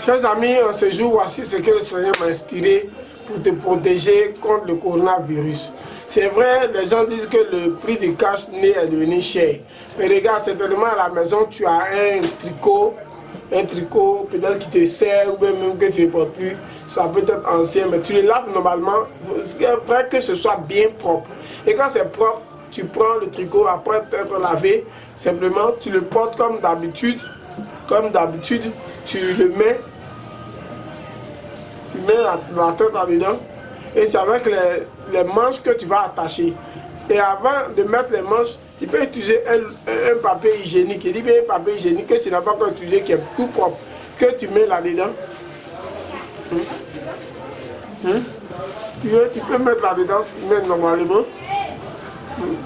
Chers amis, en ce jour, voici ce que le Seigneur m'a inspiré pour te protéger contre le coronavirus. C'est vrai, les gens disent que le prix du cash-nez est devenu cher. Mais regarde, certainement à la maison, tu as un tricot peut-être qui te sert ou même que tu ne portes plus. Ça peut être ancien, mais tu le laves normalement, après que ce soit bien propre. Et quand c'est propre, tu prends le tricot après être lavé, simplement tu le portes comme d'habitude. Comme d'habitude, tu le mets, tu mets la tête là-dedans et c'est avec les manches que tu vas attacher. Et avant de mettre les manches, tu peux utiliser un papier hygiénique. Il dit bien un papier hygiénique que tu n'as pas encore utilisé, qui est tout propre, que tu mets là-dedans. Tu peux mettre là-dedans, mettre normalement.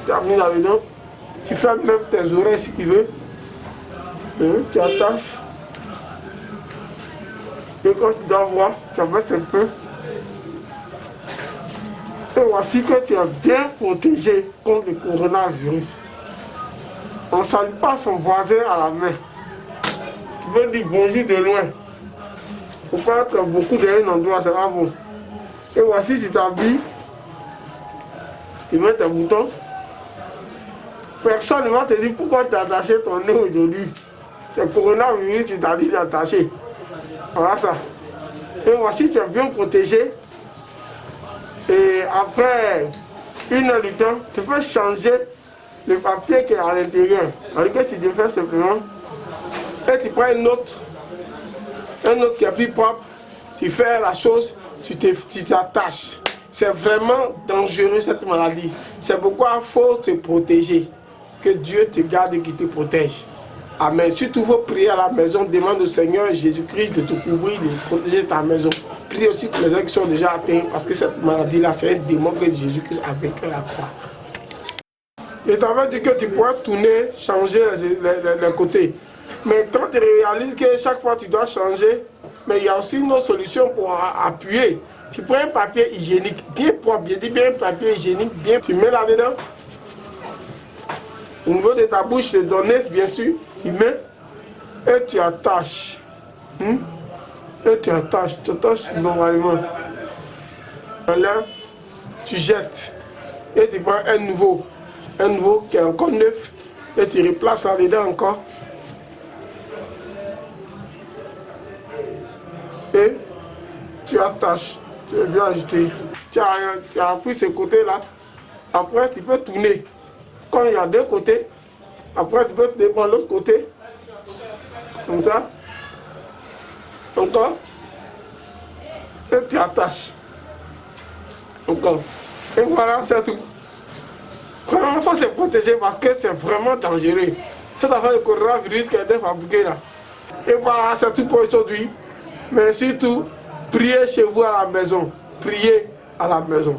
Tu as mis là-dedans. Tu fais même tes oreilles si tu veux. Tu attaches. Et quand tu dois voir, tu abaisses un peu. Et voici que tu es bien protégé contre le coronavirus. On ne salue pas son voisin à la main. Tu veux dire bonjour de loin. Il ne faut pas être beaucoup d'un endroit, c'est pas bon. Et voici, tu t'habilles. Tu mets tes boutons. Personne ne va te dire pourquoi tu as attaché ton nez aujourd'hui. C'est le coronavirus, tu t'as dit d'attacher. Voilà ça. Et voici, tu es bien protégé. Et après une heure du temps, tu peux changer le papier qui est à l'intérieur. C'est-à-dire que tu défais simplement. Et tu prends un autre qui est plus propre. Tu fais la chose, tu t'attaches. C'est vraiment dangereux cette maladie. C'est pourquoi il faut te protéger. Que Dieu te garde et qu'il te protège. Amen. Si tu veux prier à la maison, demande au Seigneur Jésus-Christ de te couvrir, de protéger ta maison. Prie aussi pour les gens qui sont déjà atteints, parce que cette maladie-là, c'est un démon que Jésus-Christ a vaincu à la croix. Je t'avais dit que tu pourrais tourner, changer les côtés. Mais quand tu réalises que chaque fois tu dois changer, mais il y a aussi une autre solution pour appuyer. Tu prends un papier hygiénique, bien propre, je dis bien un papier hygiénique, bien, tu mets là-dedans. Au niveau de ta bouche, c'est donné, bien sûr. Tu mets et tu attaches. Et tu attaches normalement. Là, tu jettes. Et tu prends un nouveau qui est encore neuf. Et tu replaces là-dedans encore. Et tu attaches. Tu es bien ajouté. Tu as pris ce côté-là. Après, tu peux tourner. Comme il y a deux côtés, après tu peux te prendre l'autre côté, comme ça, encore, et tu attaches, encore, et voilà, c'est tout. Vraiment, il faut se protéger parce que c'est vraiment dangereux. Cette affaire de coronavirus qui a été fabriquée là. Et voilà, c'est tout pour aujourd'hui. Mais surtout, priez chez vous à la maison. Priez à la maison.